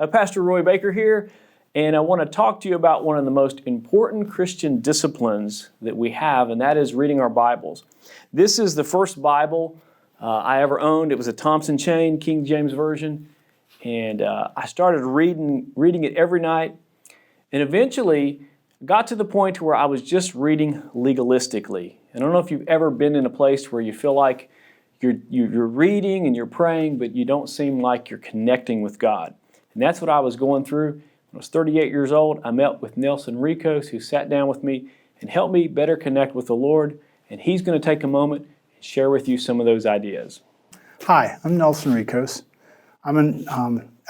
Pastor Roy Baker here, and I want to talk to you about one of the most important Christian disciplines that we have, and that is reading our Bibles. This is the first Bible I ever owned. It was a Thompson Chain, King James Version, and I started reading it every night, and eventually got to the point where I was just reading legalistically. And I don't know if you've ever been in a place where you feel like you're reading and you're praying, but you don't seem like you're connecting with God. And that's what I was going through. When I was 38 years old, I met with Rekos, who sat down with me and helped me better connect with the Lord. And he's going to take a moment and share with you some of those ideas. Hi, I'm Nelson Rekos. I'm an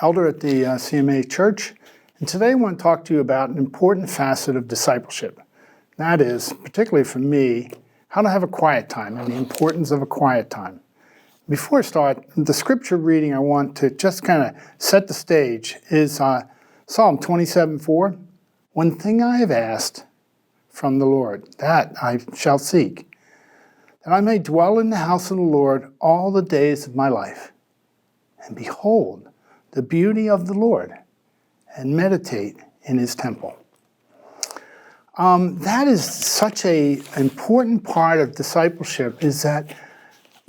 elder at the CMA Church. And today I want to talk to you about an important facet of discipleship. That is, particularly for me, how to have a quiet time and the importance of a quiet time. Before I start, the scripture reading I want to just kind of set the stage is Psalm 27:4. One thing I have asked from the Lord, that I shall seek, that I may dwell in the house of the Lord all the days of my life, and behold the beauty of the Lord, and meditate in his temple. That is such an important part of discipleship, is that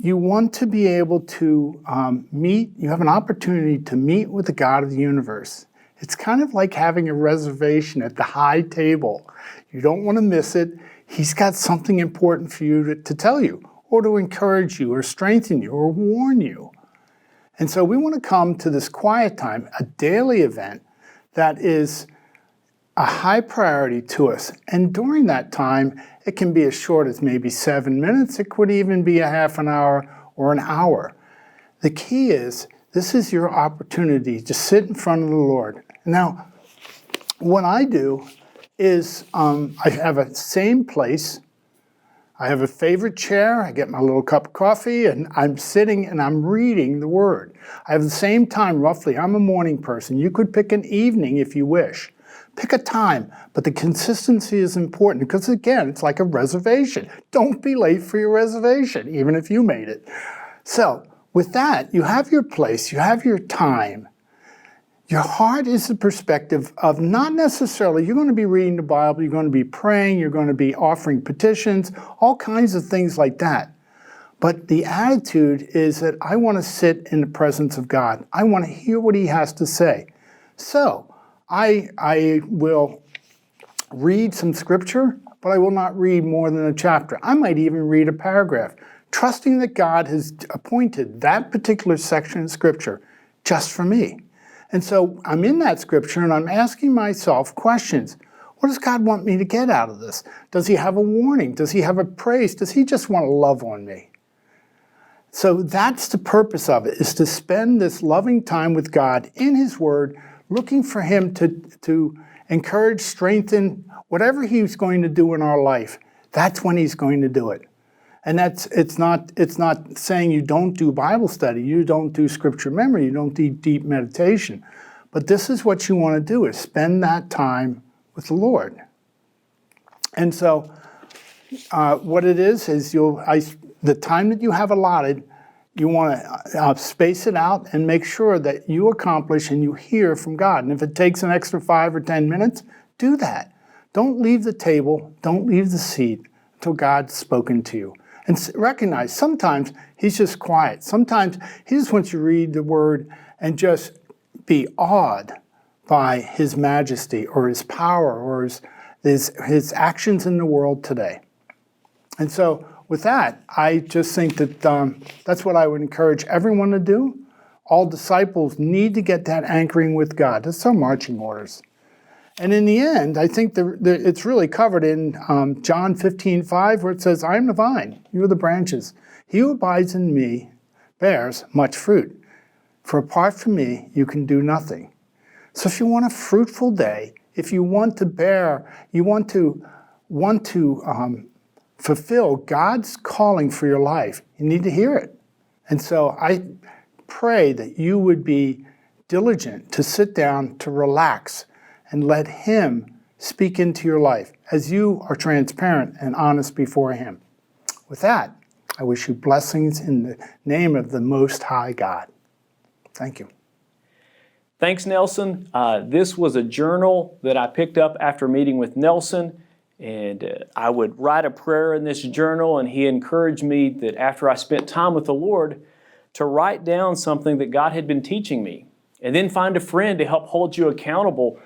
you want to be able to you have an opportunity to meet with the God of the universe. It's kind of like having a reservation at the high table. You don't want to miss it. He's got something important for you to tell you, or to encourage you, or strengthen you, or warn you. And so we want to come to this quiet time, a daily event that is a high priority to us. And during that time, it can be as short as maybe 7 minutes. It could even be a half an hour or an hour. The key is, this is your opportunity to sit in front of the Lord. Now, what I do is I have a same place. I have a favorite chair. I get my little cup of coffee, and I'm sitting and I'm reading the Word. I have the same time, roughly. I'm a morning person. You could pick an evening if you wish. Pick a time, but the consistency is important because, again, it's like a reservation. Don't be late for your reservation, even if you made it. So, with that, you have your place, you have your time. Your heart is the perspective of not necessarily, you're going to be reading the Bible, you're going to be praying, you're going to be offering petitions, all kinds of things like that. But the attitude is that I want to sit in the presence of God. I want to hear what he has to say. So, I will read some scripture, but I will not read more than a chapter. I might even read a paragraph, trusting that God has appointed that particular section of scripture just for me. And so I'm in that scripture and I'm asking myself questions. What does God want me to get out of this? Does he have a warning? Does he have a praise? Does he just want to love on me? So that's the purpose of it, is to spend this loving time with God in his word, looking for him to encourage, strengthen, whatever he's going to do in our life. That's when he's going to do it. And it's not saying you don't do Bible study, you don't do scripture memory, you don't do deep meditation. But this is what you want to do, is spend that time with the Lord. And so what it is the time that you have allotted, you want to space it out and make sure that you accomplish and you hear from God. And if it takes an extra 5 or 10 minutes, do that. Don't leave the table, don't leave the seat until God's spoken to you. And recognize, sometimes he's just quiet. Sometimes he just wants you to read the word and just be awed by his majesty or his power or his actions in the world today. And so with that, I just think that that's what I would encourage everyone to do. All disciples need to get that anchoring with God. That's our marching orders. And in the end, I think it's really covered in John 15:5, where it says, I am the vine, you are the branches. He who abides in me bears much fruit. For apart from me, you can do nothing. So if you want a fruitful day, if you want to fulfill God's calling for your life, you need to hear it. And so I pray that you would be diligent to sit down, to relax, and let him speak into your life as you are transparent and honest before him. With that, I wish you blessings in the name of the Most High God. Thank you. Thanks, Nelson. This was a journal that I picked up after meeting with Nelson, and I would write a prayer in this journal, and he encouraged me that after I spent time with the Lord to write down something that God had been teaching me, and then find a friend to help hold you accountable.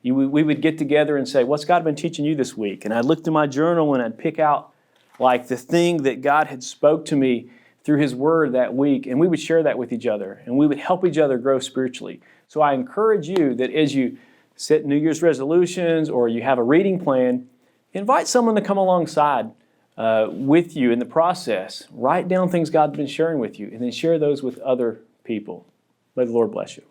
We would get together and say, what's God been teaching you this week? And I'd look through my journal and I'd pick out like the thing that God had spoke to me through His Word that week, and we would share that with each other, and we would help each other grow spiritually. So I encourage you that as you set New Year's resolutions or you have a reading plan, invite someone to come alongside with you in the process. Write down things God's been sharing with you, and then share those with other people. May the Lord bless you.